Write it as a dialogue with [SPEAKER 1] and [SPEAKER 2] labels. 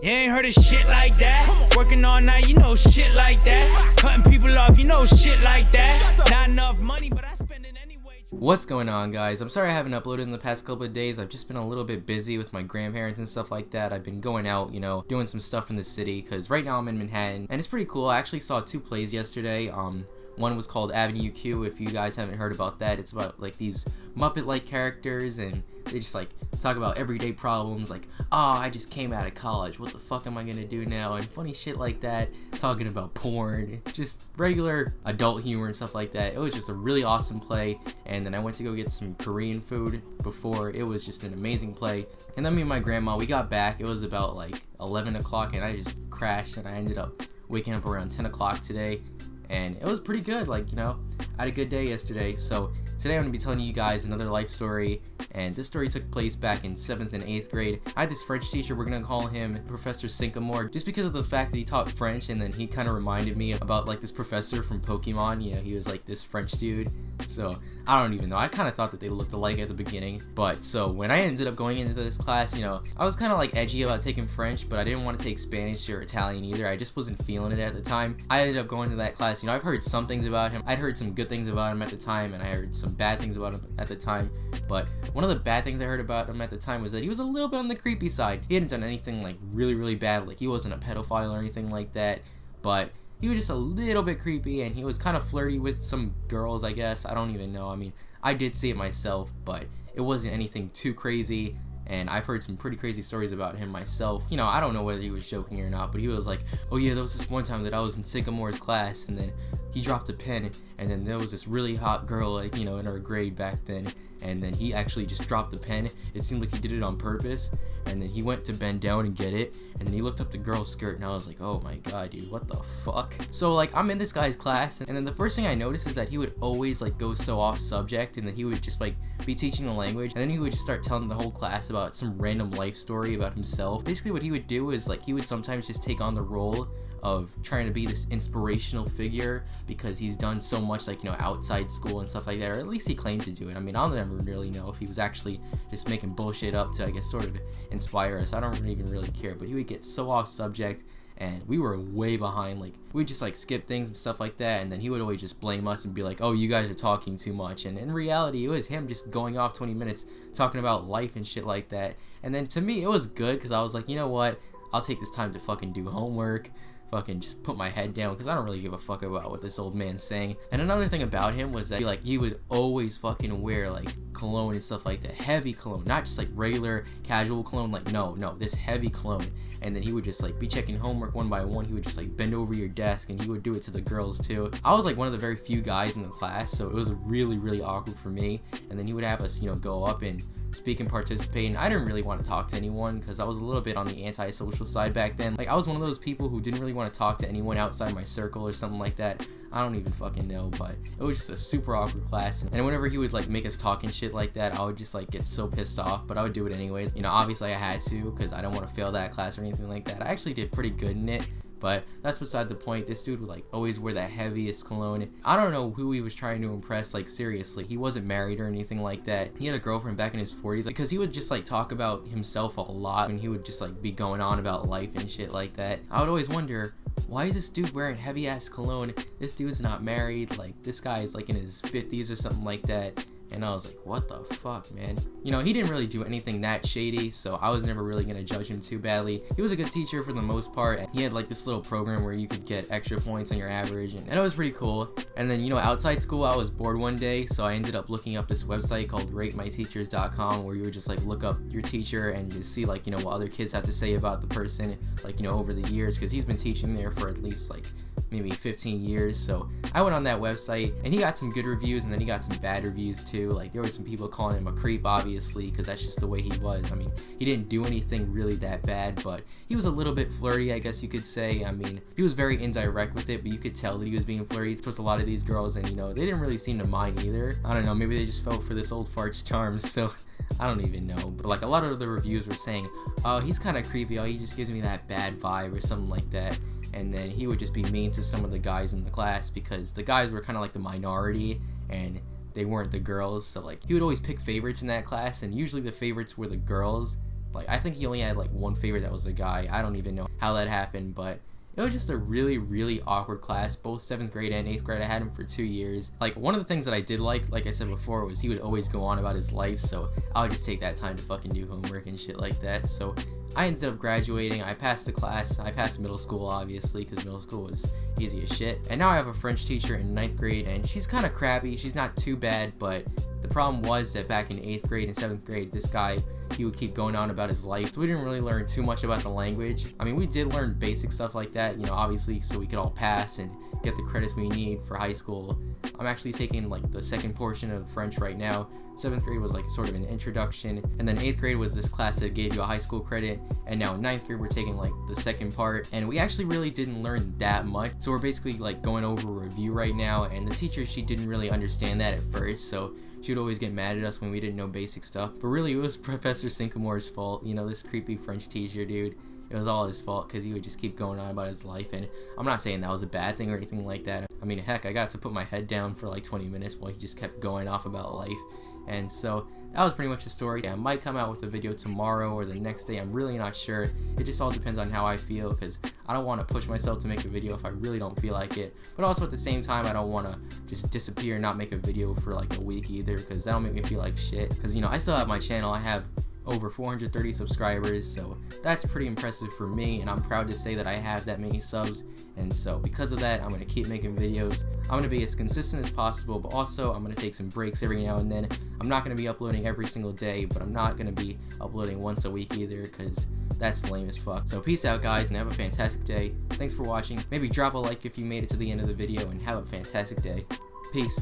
[SPEAKER 1] You ain't heard of shit like that. Working all night, you know shit like that. Cutting people off, you know shit like that. Not enough money, but I spend it anyway.
[SPEAKER 2] What's going on, guys? I'm sorry I haven't uploaded in the past couple of days. I've just been a little bit busy with my grandparents and stuff like that. I've been going out, doing some stuff in the city, because right now I'm in Manhattan, and it's pretty cool. I actually saw 2 plays yesterday. One was called Avenue Q. If you guys haven't heard about that, it's about like these Muppet-like characters, and they just like talk about everyday problems, like, oh, I just came out of college, what the fuck am I gonna do now, and funny shit like that, talking about porn, just regular adult humor and stuff like that. It was just a really awesome play, and then I went to go get some Korean food before. It was just an amazing play. And then me and my grandma, we got back. It was about like 11 o'clock, and I just crashed, and I ended up waking up around 10 o'clock today. And it was pretty good, I had a good day yesterday. So today I'm going to be telling you guys another life story, and this story took place back in 7th and 8th grade. I had this French teacher, we're going to call him Professor Sycamore, just because of the fact that he taught French, and then he kind of reminded me about like this professor from Pokemon. He was like this French dude, so I don't even know. I kind of thought that they looked alike at the beginning, but so when I ended up going into this class, I was kind of like edgy about taking French, but I didn't want to take Spanish or Italian either. I just wasn't feeling it at the time. I ended up going to that class. I've heard some things about him. I'd heard some good things about him at the time, and I heard some bad things about him at the time. But one of the bad things I heard about him at the time was that he was a little bit on the creepy side. He hadn't done anything like really, really bad. Like, he wasn't a pedophile or anything like that, but he was just a little bit creepy, and he was kind of flirty with some girls, I guess. I don't even know. I mean, I did see it myself, but it wasn't anything too crazy. And I've heard some pretty crazy stories about him myself. I don't know whether he was joking or not, but he was like, oh yeah, there was this one time that I was in Sycamore's class, and then he dropped a pen, and then there was this really hot girl, in our grade back then, and then he actually just dropped the pen. It seemed like he did it on purpose, and then he went to bend down and get it, and then he looked up the girl's skirt, and I was like, oh my god, dude, what the fuck? So, I'm in this guy's class, and then the first thing I noticed is that he would always, go so off subject, and then he would just, be teaching the language, and then he would just start telling the whole class about some random life story about himself. Basically, what he would do is, he would sometimes just take on the role of trying to be this inspirational figure because he's done so much outside school and stuff like that, or at least he claimed to do it. I mean, I'll never really know if he was actually just making bullshit up to, I guess, sort of inspire us. I don't even really care, but he would get so off subject, and we were way behind. We'd just skip things and stuff like that, and then he would always just blame us and be like, oh, you guys are talking too much. And in reality, it was him just going off 20 minutes talking about life and shit like that. And then to me, it was good, because I was like, you know what, I'll take this time to fucking do homework, fucking just put my head down, because I don't really give a fuck about what this old man's saying. And another thing about him was that he would always fucking wear cologne and stuff like that, heavy cologne, not just regular casual cologne, no, this heavy cologne. And then he would just be checking homework one by one. He would just bend over your desk, and he would do it to the girls too. I was one of the very few guys in the class, so it was really, really awkward for me. And then he would have us go up and speak and participate, and I didn't really want to talk to anyone because I was a little bit on the antisocial side back then. I was one of those people who didn't really want to talk to anyone outside my circle or something like that. I don't even fucking know, but it was just a super awkward class. And whenever he would make us talk and shit like that, I would just get so pissed off, but I would do it anyways. Obviously I had to, because I don't want to fail that class or anything like that. I actually did pretty good in it, but that's beside the point. This dude would always wear the heaviest cologne. I don't know who he was trying to impress, seriously. He wasn't married or anything like that. He had a girlfriend back in his 40s, because he would just talk about himself a lot, and he would just be going on about life and shit like that. I would always wonder, why is this dude wearing heavy ass cologne? This dude's not married. This guy is in his 50s or something like that. And I was like, what the fuck, man? He didn't really do anything that shady, so I was never really gonna judge him too badly. He was a good teacher for the most part, and he had this little program where you could get extra points on your average, and it was pretty cool. And then, outside school, I was bored one day, so I ended up looking up this website called ratemyteachers.com, where you would just look up your teacher and just see what other kids have to say about the person, over the years, because he's been teaching there for at least maybe 15 years. So I went on that website, and he got some good reviews, and then he got some bad reviews too. There were some people calling him a creep, obviously, because that's just the way he was. I mean, he didn't do anything really that bad, but he was a little bit flirty, I guess you could say. I mean, he was very indirect with it, but you could tell that he was being flirty towards a lot of these girls, and they didn't really seem to mind either. I don't know, maybe they just fell for this old fart's charms, so I don't even know. But a lot of the reviews were saying, oh, he's kind of creepy, oh, he just gives me that bad vibe or something like that. And then he would just be mean to some of the guys in the class, because the guys were kind of the minority, and they weren't the girls. So he would always pick favorites in that class, and usually the favorites were the girls, Like, I think he only had like one favorite that was a guy. I don't even know how that happened, but it was just a really, really awkward class. Both 7th grade and 8th grade, I had him for 2 years. Like, one of the things that I did like I said before, was he would always go on about his life, so I would just take that time to fucking do homework and shit like that. So I ended up graduating. I passed the class. I passed middle school, obviously, because middle school was easy as shit. And now I have a French teacher in 9th grade, and she's kind of crappy. She's not too bad, but the problem was that back in 8th grade and 7th grade, this guy, he would keep going on about his life. So we didn't really learn too much about the language. I mean, we did learn basic stuff like that, you know, obviously, so we could all pass and get the credits we need for high school. I'm actually taking like the second portion of French right now. 7th grade was like sort of an introduction, and then 8th grade was this class that gave you a high school credit, and now in 9th grade we're taking like the second part, and we actually really didn't learn that much. So we're basically like going over a review right now, and the teacher, she didn't really understand that at first, so she would always get mad at us when we didn't know basic stuff. But really, it was Professor Sincamore's fault. You know, this creepy French teacher, dude. It was all his fault, because he would just keep going on about his life, and I'm not saying that was a bad thing or anything like that. I mean, heck, I got to put my head down for like 20 minutes while he just kept going off about life. And so that was pretty much the story. I might come out with a video tomorrow or the next day. I'm really not sure. It just all depends on how I feel, because I don't want to push myself to make a video if I really don't feel like it. But also at the same time, I don't want to just disappear and not make a video for like a week either, because that'll make me feel like shit. Because, you know, I still have my channel. I have over 430 subscribers, so that's pretty impressive for me, and I'm proud to say that I have that many subs. And so because of that, I'm going to keep making videos. I'm going to be as consistent as possible, but also I'm going to take some breaks every now and then. I'm not going to be uploading every single day, but I'm not going to be uploading once a week either, because that's lame as fuck. So peace out, guys, and have a fantastic day. Thanks for watching. Maybe drop a like if you made it to the end of the video, and have a fantastic day. Peace.